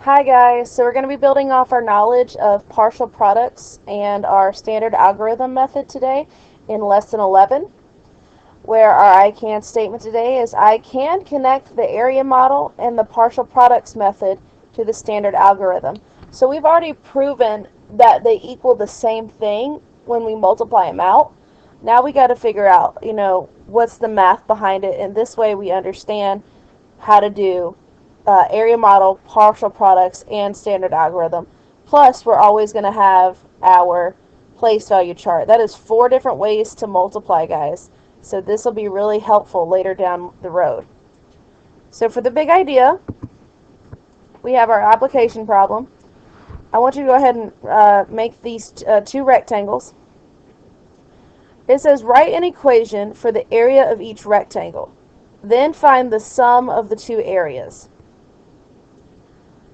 Hi guys, so we're going to be building off our knowledge of partial products and our standard algorithm method today in lesson 11, where our I can statement today is I can connect the area model and the partial products method to the standard algorithm. So we've already proven that they equal the same thing when we multiply them out. Now we got to figure out, what's the math behind it, and this way we understand how to do area model, partial products, and standard algorithm. Plus, we're always going to have our place value chart. That is 4 different ways to multiply, guys. So this will be really helpful later down the road. So for the big idea, we have our application problem. I want you to go ahead and make these 2 rectangles. It says write an equation for the area of each rectangle. Then find the sum of the 2 areas.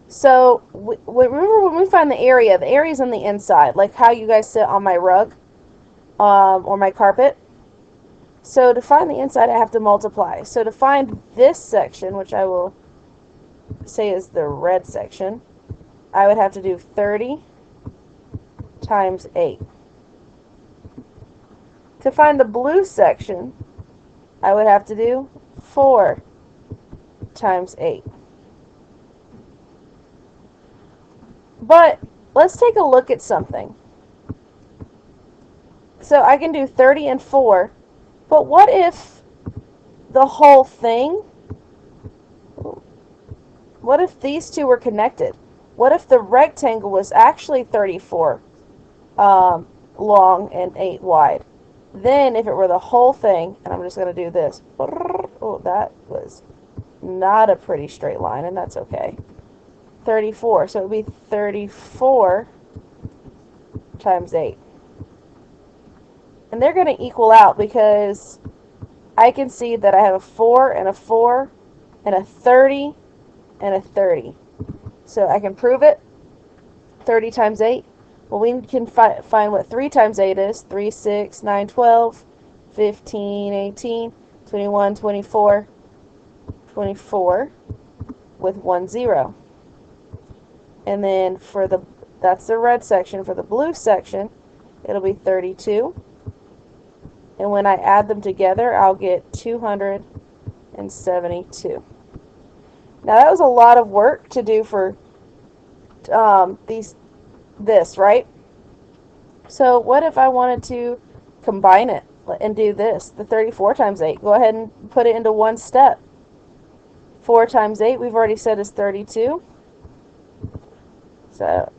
So remember when we find the area is on the inside, like how you guys sit on my rug or my carpet. So to find the inside, I have to multiply. So to find this section, which I will say is the red section, I would have to do 30 times 8. To find the blue section, I would have to do 4 times 8. But let's take a look at something. So I can do 30 and 4, but what if the whole thing, what if these two were connected? What if the rectangle was actually 34 long and 8 wide? Then if it were the whole thing, and I'm just going to do this. Oh, that was not a pretty straight line, and that's okay. 34. So it would be 34 times 8. And they're going to equal out because I can see that I have a 4 and a 4 and a 30 and a 30. So I can prove it. 30 times 8. Well, we can find what 3 times 8 is. 3, 6, 9, 12, 15, 18, 21, 24, 24 with 1 0. And then that's the red section. For the blue section, it'll be 32. And when I add them together, I'll get 272. Now that was a lot of work to do for this, right? So what if I wanted to combine it and do this, the 34 times 8? Go ahead and put it into one step. 4 times 8, we've already said is 32. So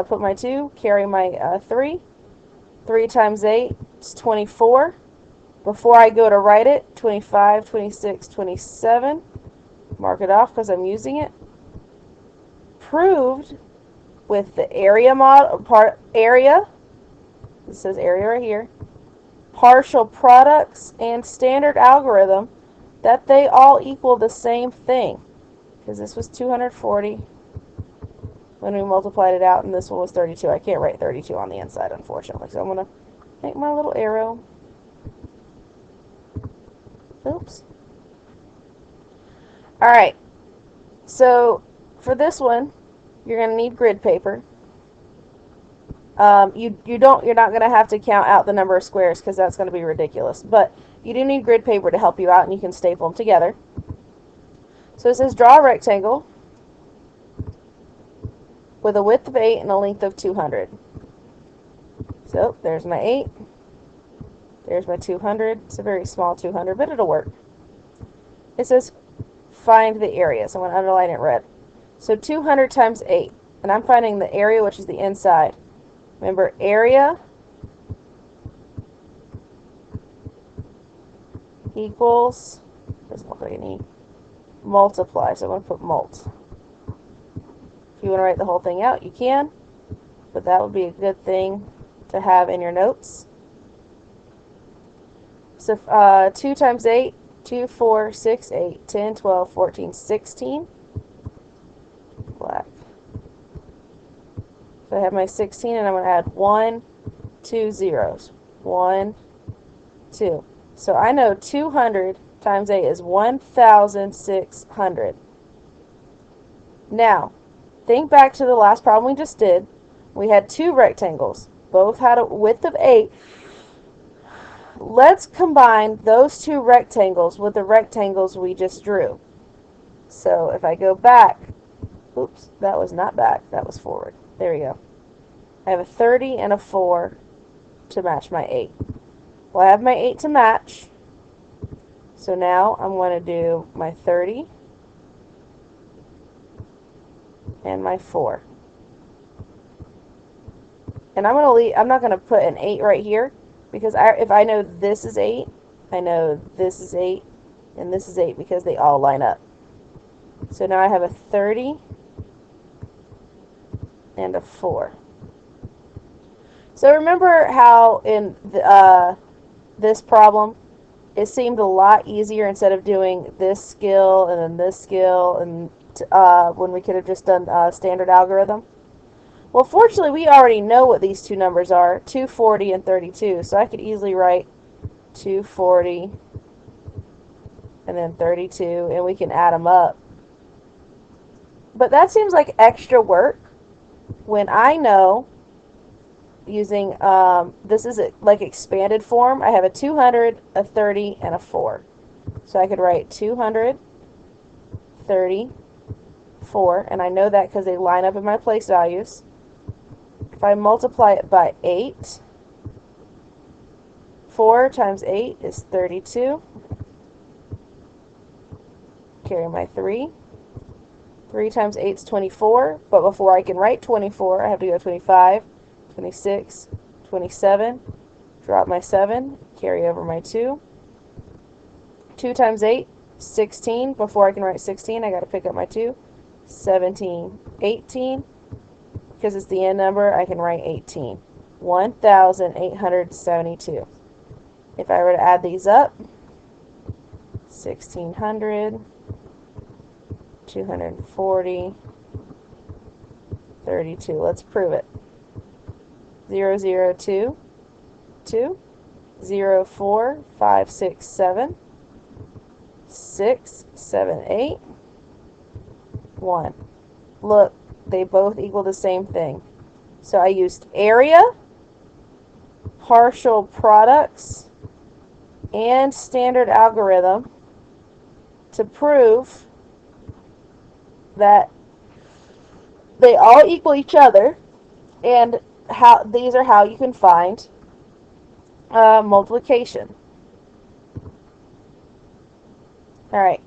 put my 2, carry my 3. 3 times 8 is 24. Before I go to write it, 25, 26, 27. Mark it off because I'm using it. Proved with the area area. It says area right here. Partial products and standard algorithm that they all equal the same thing. Because this was 240 when we multiplied it out, and this one was 32. I can't write 32 on the inside, unfortunately. So I'm going to make my little arrow. Oops. Alright. So for this one, you're going to need grid paper. You're not going to have to count out the number of squares because that's going to be ridiculous. But you do need grid paper to help you out, and you can staple them together. So it says draw a rectangle with a width of 8 and a length of 200. So there's my 8. There's my 200. It's a very small 200, but it'll work. It says find the area. So I'm going to underline it red. So 200 times 8. And I'm finding the area, which is the inside. Remember, area equals, doesn't look like any, multiply. So I'm going to put mult. If you want to write the whole thing out, you can. But that would be a good thing to have in your notes. So 2 times 8, 2, 4, 6, 8, 10, 12, 14, 16. Black. So I have my 16, and I'm going to add 1, 2 zeros. 1, 2. So I know 200 times 8 is 1,600. Now, think back to the last problem we just did. We had two rectangles. Both had a width of 8. Let's combine those two rectangles with the rectangles we just drew. So if I go back, oops, that was not back, that was forward. There we go. I have a 30 and a 4 to match my 8. Well, I have my 8 to match. So now I'm going to do my 30 and my 4. And I'm not going to put an 8 right here because if I know this is 8, I know this is 8 and this is 8 because they all line up. So now I have a 30 and a 4. So remember how in this problem it seemed a lot easier instead of doing this skill and then this skill and when we could have just done standard algorithm? Well, fortunately, we already know what these two numbers are, 240 and 32, so I could easily write 240 and then 32, and we can add them up. But that seems like extra work when I know using, this is like expanded form. I have a 200, a 30, and a 4. So I could write 200, 30, 4, and I know that because they line up in my place values. If I multiply it by 8, 4 times 8 is 32. Carry my 3. 3 times 8 is 24, but before I can write 24, I have to go 25, 26, 27, drop my 7, carry over my 2. 2 times 8, 16. Before I can write 16, I got to pick up my 2. 17, 18. Because it's the end number, I can write 18. 1,872. If I were to add these up, 1,600, 240, 32. Let's prove it. 0, 0, 2, 2, 0, 4, 5, 6, 7, 6, 7, 8, 1. Look, they both equal the same thing. So I used area, partial products, and standard algorithm to prove that they all equal each other, and how these are how you can find multiplication. Alright,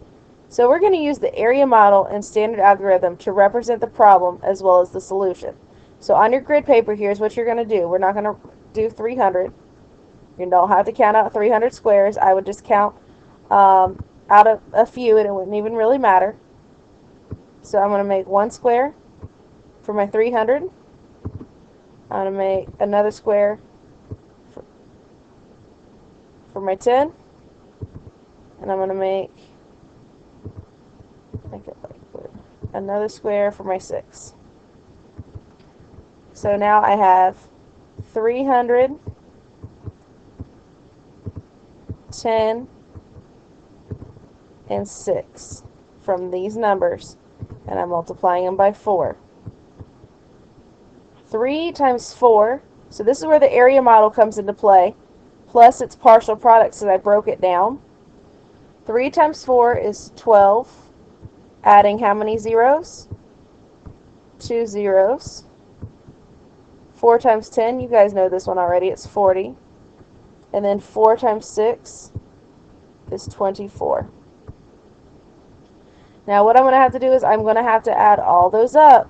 so we're going to use the area model and standard algorithm to represent the problem as well as the solution. So on your grid paper, here's what you're going to do. We're not going to do 300. You don't have to count out 300 squares. I would just count out a few, and it wouldn't even really matter. So I'm going to make one square for my 300. I'm going to make another square for my 10. And I'm going to make it like another square for my 6. So now I have 300, 10, and 6 from these numbers, and I'm multiplying them by 4. 3 times 4, so this is where the area model comes into play, plus its partial product, so I broke it down. 3 times 4 is 12, adding how many zeros? 2 zeros. 4 times 10, you guys know this one already, it's 40. And then 4 times 6 is 24. Now what I'm going to have to do is I'm going to have to add all those up.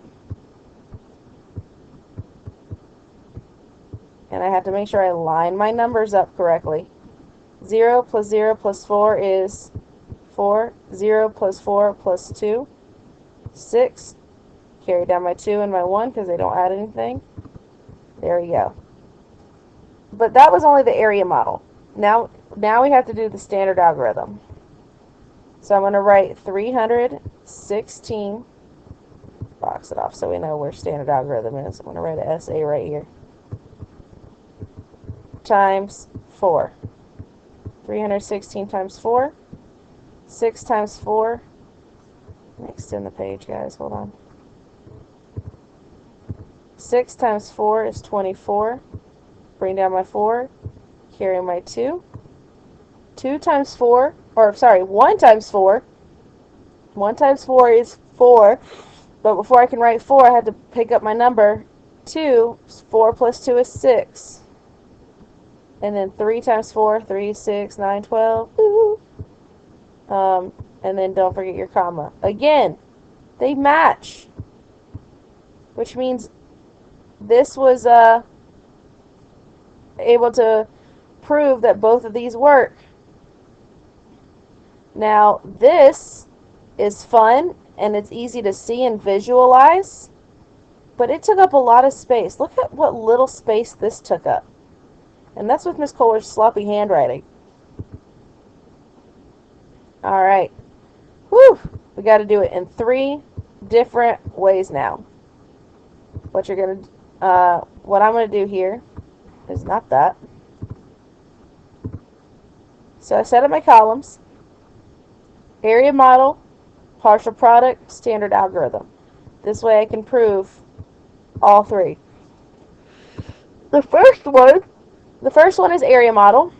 And I have to make sure I line my numbers up correctly. 0 plus 0 plus 4 is 4. 0 plus 4 plus 2, 6. Carry down my 2 and my 1 because they don't add anything. There we go. But that was only the area model. Now we have to do the standard algorithm. So I'm going to write 316, box it off so we know where standard algorithm is. I'm going to write an SA right here, times 4. 316 times 4, 6 times 4 Let me extend the page, guys. Hold on. 6 times 4 is 24. Bring down my 4. Carry my 2. 2 times 4, or sorry, 1 times 4. 1 times 4 is 4. But before I can write 4, I had to pick up my number 2. 4 plus 2 is 6. And then 3 times 4, 3, 6, 9, 12. Woo. And then don't forget your comma. Again, they match. Which means this was able to prove that both of these work. Now, this is fun, and it's easy to see and visualize, but it took up a lot of space. Look at what little space this took up. And that's with Miss Kohler's sloppy handwriting. Alright. Whew! We got to do it in 3 different ways now. What I'm going to do here is not that. So I set up my columns. Area model, partial product, standard algorithm. This way I can prove all 3. The first one is area model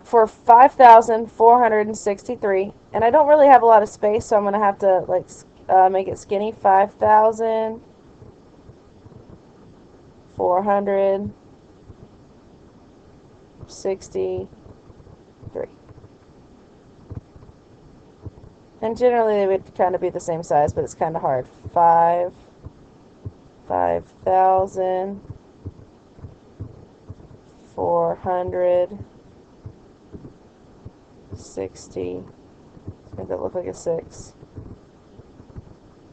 for 5,463, and I don't really have a lot of space, so I'm going to have to make it skinny. 5,463. And generally they would kind of be the same size, but it's kind of hard. 5,460. Make that look like a 6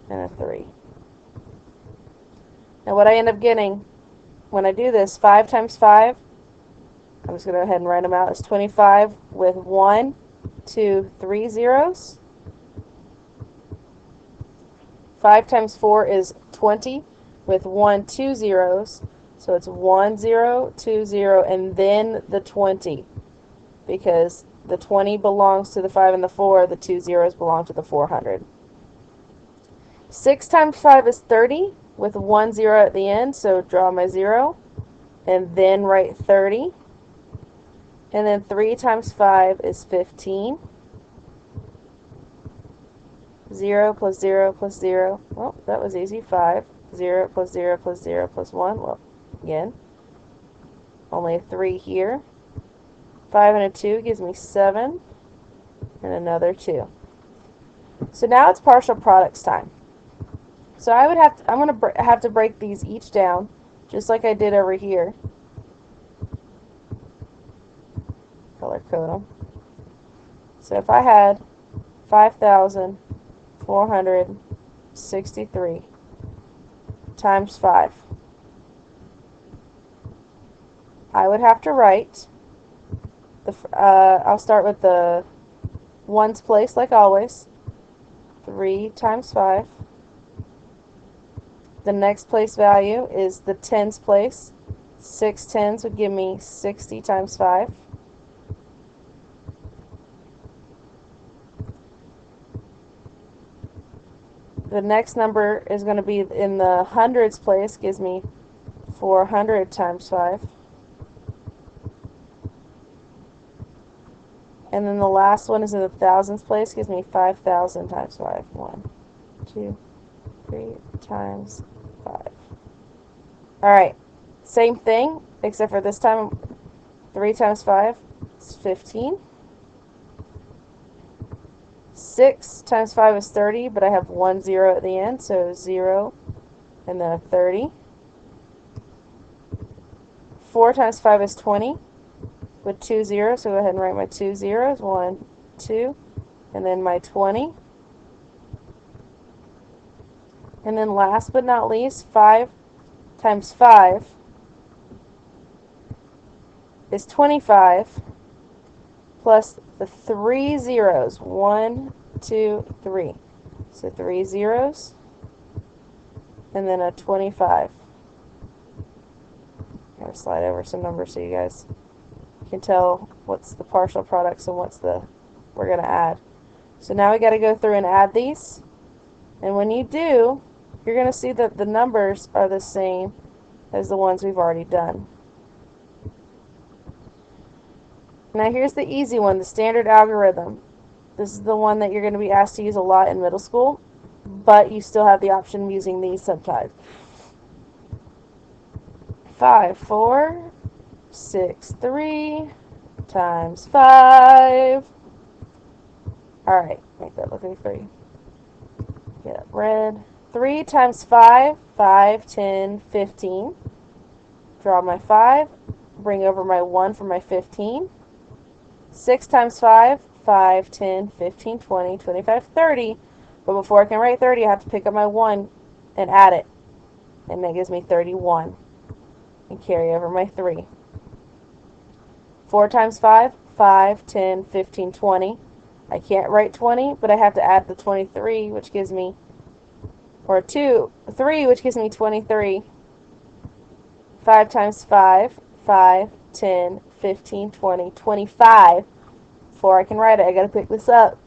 and a 3. Now what I end up getting when I do this, 5 times 5, I'm just going to go ahead and write them out, is 25 with 1, 2, 3 zeros. 5 times 4 is 20 with 1, 2 zeros. So it's 1, 0, 2, 0, and then the 20. Because the 20 belongs to the 5 and the 4, the 2 zeros belong to the 400. 6 times 5 is 30 with 1 0 at the end, so draw my 0. And then write 30. And then 3 times 5 is 15. 0 plus 0 plus 0. Well, that was easy. 5. 0 plus 0 plus 0 plus 1. Well, again, only a 3 here. 5 and a 2 gives me 7. And another 2. So now it's partial products time. So I'm going to have to break these each down, just like I did over here. Color code them. So if I had 5,463 times 5, I would have to write I'll start with the ones place like always. 3 times 5. The next place value is the tens place. 6 tens would give me 60 times 5. The next number is going to be in the hundreds place, gives me 400 times 5. And then the last one is in the thousands place, gives me 5,000 times 5. 1, 2, 3 times 5. Alright, same thing, except for this time 3 times 5 is 15. 6 times 5 is 30, but I have 1 0 at the end, so 0 and then a 30. 4 times 5 is 20 with 2 zeros, so go ahead and write my 2 zeros. 1, 2, and then my 20. And then last but not least, 5 times 5 is 25 plus the 3 zeros. 1, 2, 3. So 3 zeros and then a 25. I'm going to slide over some numbers so you guys can tell what's the partial products and what's the we're going to add. So now we got to go through and add these. And when you do, you're going to see that the numbers are the same as the ones we've already done. Now here's the easy one, the standard algorithm. This is the one that you're going to be asked to use a lot in middle school, but you still have the option of using these sometimes. 5, 4, 6, 3 times 5. Alright, make that look like 3. Get up red. 3 times 5, 5, 10, 15. Draw my 5. Bring over my 1 for my 15. 6 times 5, 5, 10, 15, 20, 25, 30. But before I can write 30, I have to pick up my 1 and add it. And that gives me 31. And carry over my 3. 4 times 5, 5, 10, 15, 20. I can't write 20, but I have to add the 23, which gives me, or 3, which gives me 23. 5 times 5, 5, 10, 15, 20, 25. Before I can write it, I got to pick this up,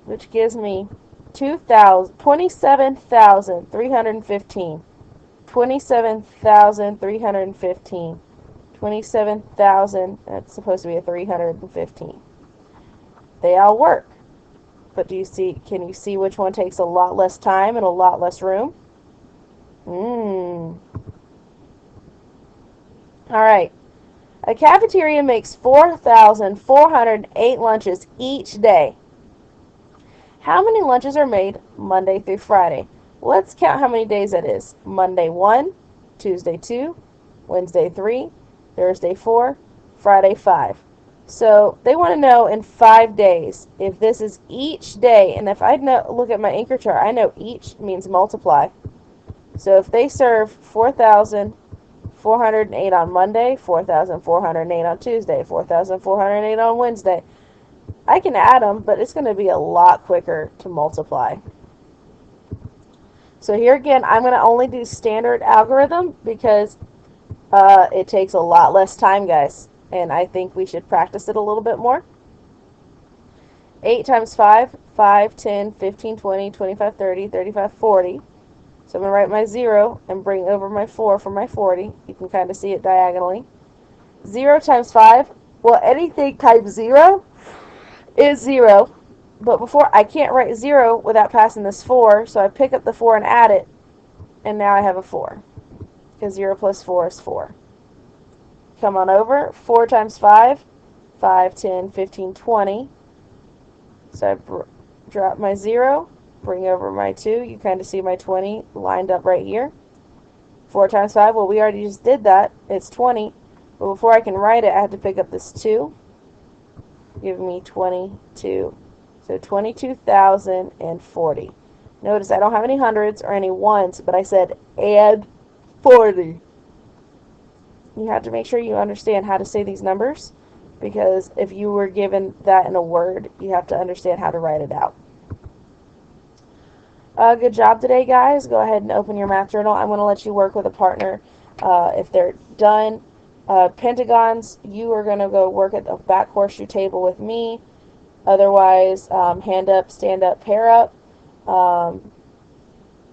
which gives me 27,315. 27,315. 27,000, that's supposed to be a 315. They all work. But can you see which one takes a lot less time and a lot less room? Alright. A cafeteria makes 4,408 lunches each day. How many lunches are made Monday through Friday? Let's count how many days that is. Monday 1, Tuesday 2, Wednesday 3, Thursday 4, Friday 5. So they want to know in 5 days if this is each day. And if I look at my anchor chart, I know each means multiply. So if they serve 4,408 on Monday, 4,408 on Tuesday, 4,408 on Wednesday, I can add them, but it's going to be a lot quicker to multiply. So here again, I'm going to only do standard algorithm because it takes a lot less time, guys. And I think we should practice it a little bit more. 8 times 5, 5, 10, 15, 20, 25, 30, 35, 40. So I'm going to write my 0 and bring over my 4 for my 40. You can kind of see it diagonally. 0 times 5, well, anything times 0 is 0. But before, I can't write 0 without passing this 4, so I pick up the 4 and add it, and now I have a 4. Because 0 plus 4 is 4. Come on over. 4 times 5, 5, 10, 15, 20. So I drop my 0, bring over my 2. You kind of see my 20 lined up right here. 4 times 5, well, we already just did that. It's 20. But before I can write it, I have to pick up this 2. Give me 22. So 22,040. Notice I don't have any hundreds or any ones, but I said add 40. You have to make sure you understand how to say these numbers, because if you were given that in a word, you have to understand how to write it out. Good job today, guys. Go ahead and open your math journal. I'm going to let you work with a partner if they're done. Pentagons, you are going to go work at the back horseshoe table with me. Otherwise, hand up, stand up, pair up.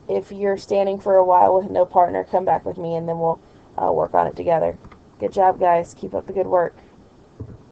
If you're standing for a while with no partner, come back with me and then we'll work on it together. Good job, guys. Keep up the good work.